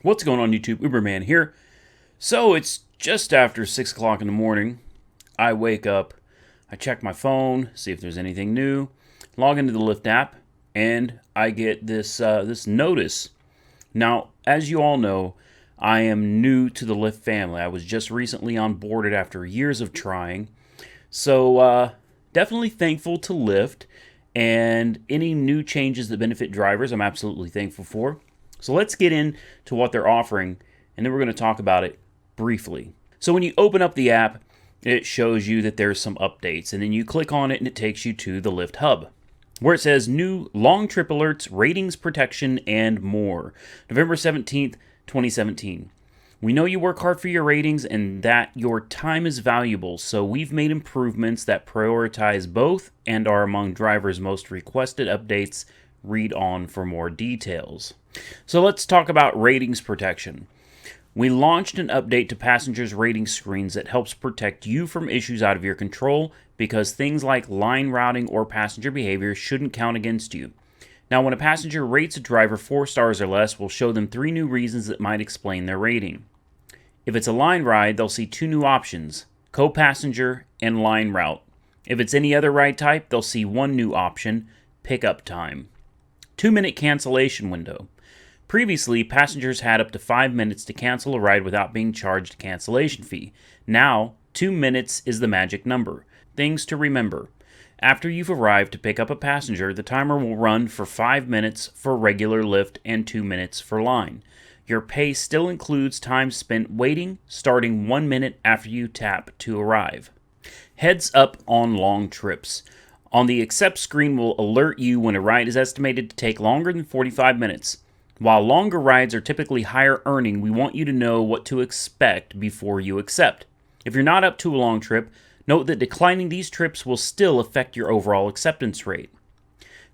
What's going on, YouTube? Uberman here. So it's just after 6 o'clock in the morning. I wake up, I check my phone, see if there's anything new, log into the Lyft app, and I get this notice. Now, as you all know, I am new to the Lyft family. I was just recently onboarded after years of trying. So definitely thankful to Lyft, and any new changes that benefit drivers, I'm absolutely thankful for. So let's get into what they're offering, and then we're going to talk about it briefly. So when you open up the app, it shows you that there's some updates, and then you click on it and it takes you to the Lyft hub, where it says new long trip alerts, ratings protection, and more. November 17th, 2017. We know you work hard for your ratings and that your time is valuable, so we've made improvements that prioritize both and are among drivers' most requested updates. Read on for more details. So let's talk about ratings protection. We launched an update to passengers' rating screens that helps protect you from issues out of your control, because things like line routing or passenger behavior shouldn't count against you. Now, when a passenger rates a driver 4 stars or less, we'll show them 3 new reasons that might explain their rating. If it's a line ride, they'll see 2 new options: co-passenger and line route. If it's any other ride type, they'll see 1 new option: pickup time. 2-minute cancellation window. Previously, passengers had up to 5 minutes to cancel a ride without being charged a cancellation fee. Now, 2 minutes is the magic number. Things to remember. After you've arrived to pick up a passenger, the timer will run for 5 minutes for regular Lyft and 2 minutes for line. Your pay still includes time spent waiting, starting 1 minute after you tap to arrive. Heads up on long trips. On the accept screen will alert you when a ride is estimated to take longer than 45 minutes. While longer rides are typically higher earning, we want you to know what to expect before you accept. If you're not up to a long trip, note that declining these trips will still affect your overall acceptance rate.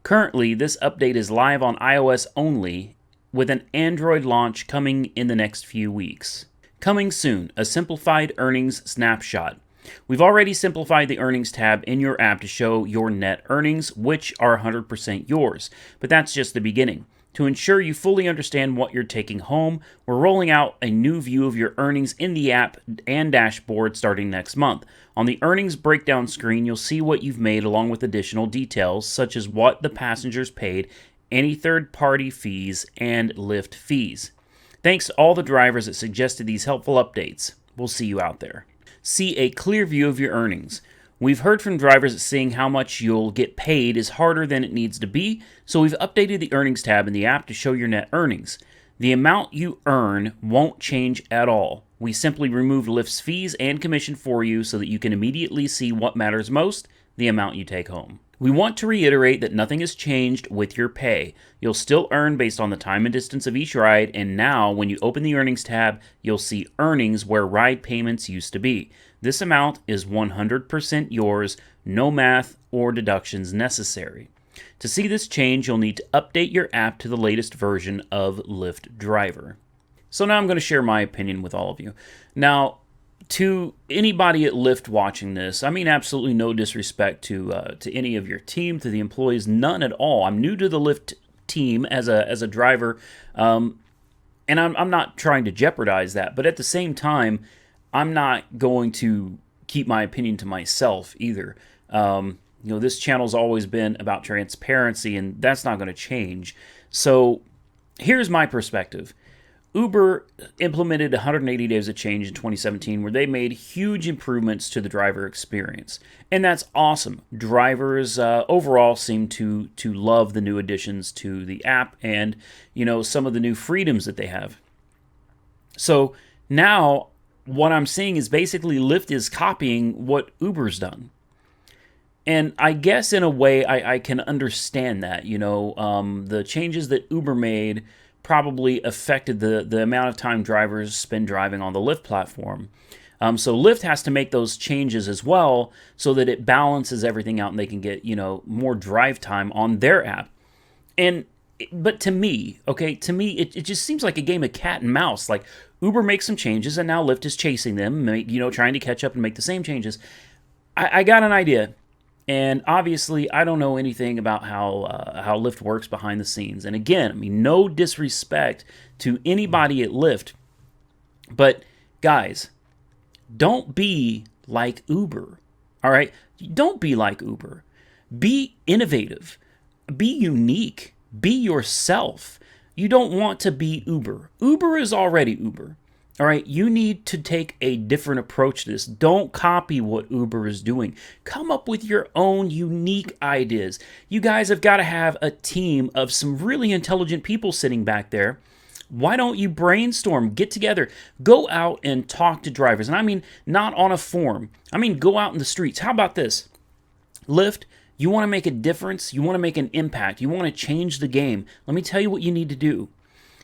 Currently, this update is live on iOS only, with an Android launch coming in the next few weeks. Coming soon, a simplified earnings snapshot. We've already simplified the earnings tab in your app to show your net earnings, which are 100% yours, but that's just the beginning. To ensure you fully understand what you're taking home, we're rolling out a new view of your earnings in the app and dashboard starting next month. On the earnings breakdown screen, you'll see what you've made along with additional details, such as what the passengers paid, any third-party fees, and Lyft fees. Thanks to all the drivers that suggested these helpful updates. We'll see you out there. See a clear view of your earnings. We've heard from drivers that seeing how much you'll get paid is harder than it needs to be, so we've updated the earnings tab in the app to show your net earnings. The amount you earn won't change at all. We simply removed Lyft's fees and commission for you so that you can immediately see what matters most: the amount you take home. We want to reiterate that nothing has changed with your pay. You'll still earn based on the time and distance of each ride, and now when you open the earnings tab, you'll see earnings where ride payments used to be. This amount is 100% yours, no math or deductions necessary. To see this change, you'll need to update your app to the latest version of Lyft Driver. So now I'm going to share my opinion with all of you. Now, to anybody at Lyft watching this, I mean absolutely no disrespect to any of your team, to the employees, none at all. I'm new to the Lyft team as a driver, and I'm not trying to jeopardize that, but at the same time, I'm not going to keep my opinion to myself either. This channel's always been about transparency, and that's not going to change. So here's my perspective. Uber implemented 180 days of change in 2017 where they made huge improvements to the driver experience. And that's awesome. Drivers overall seem to love the new additions to the app and, some of the new freedoms that they have. So now what I'm seeing is basically Lyft is copying what Uber's done. And I guess in a way I can understand that. The changes that Uber made probably affected the amount of time drivers spend driving on the Lyft platform. So Lyft has to make those changes as well so that it balances everything out and they can get, more drive time on their app. But to me, it just seems like a game of cat and mouse. Like Uber makes some changes and now Lyft is chasing them, trying to catch up and make the same changes. I got an idea. And obviously, I don't know anything about how Lyft works behind the scenes. And again, I mean, no disrespect to anybody at Lyft, but guys, don't be like Uber. All right, don't be like Uber. Be innovative. Be unique. Be yourself. You don't want to be Uber. Uber is already Uber. All right, you need to take a different approach to this. Don't copy what Uber is doing. Come up with your own unique ideas. You guys have got to have a team of some really intelligent people sitting back there. Why don't you brainstorm, get together, go out and talk to drivers? And I mean, not on a forum. I mean, go out in the streets. How about this? Lyft, you want to make a difference? You want to make an impact? You want to change the game? Let me tell you what you need to do.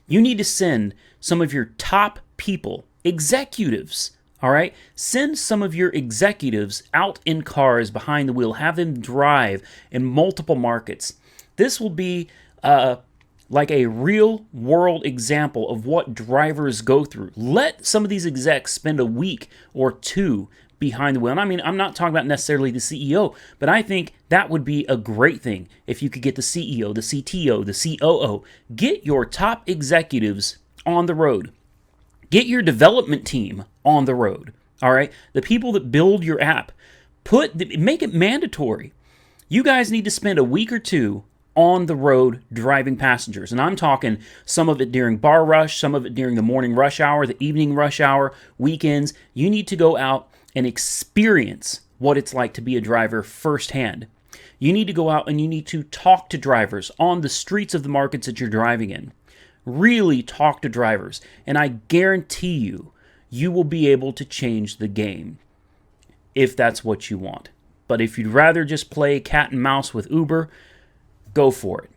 You need to send some of your top people, executives, all right? Send some of your executives out in cars behind the wheel. Have them drive in multiple markets. This will be like a real world example of what drivers go through. Let some of these execs spend a week or two behind the wheel. And I mean, I'm not talking about necessarily the CEO, but I think that would be a great thing if you could get the CEO, the CTO, the COO. Get your top executives on the road. Get your development team on the road. All right? The people that build your app. Make it mandatory. You guys need to spend a week or two on the road driving passengers. And I'm talking some of it during bar rush, some of it during the morning rush hour, the evening rush hour, weekends. You need to go out and experience what it's like to be a driver firsthand. You need to go out and you need to talk to drivers on the streets of the markets that you're driving in. Really talk to drivers. And I guarantee you, you will be able to change the game if that's what you want. But if you'd rather just play cat and mouse with Uber, go for it.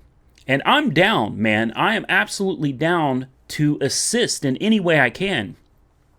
And I'm down, man. I am absolutely down to assist in any way I can.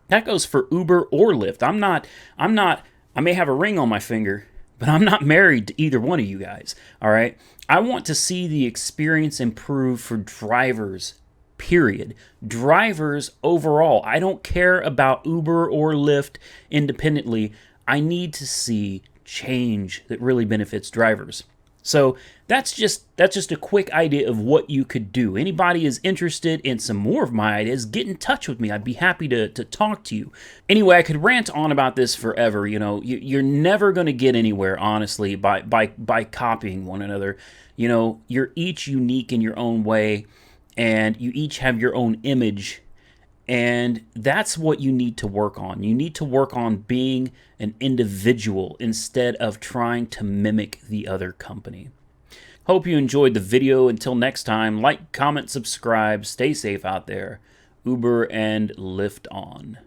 That goes for Uber or Lyft. I may have a ring on my finger, but I'm not married to either one of you guys, all right? I want to see the experience improve for drivers, period. Drivers overall. I don't care about Uber or Lyft independently. I need to see change that really benefits drivers. So that's just a quick idea of what you could do. Anybody is interested in some more of my ideas, get in touch with me. I'd be happy to talk to you. Anyway, I could rant on about this forever. You know, you're never going to get anywhere, honestly, by copying one another. You know, you're each unique in your own way, and you each have your own image. And that's what you need to work on. You need to work on being an individual instead of trying to mimic the other company. Hope you enjoyed the video. Until next time, like, comment, subscribe, stay safe out there. Uber and Lyft on.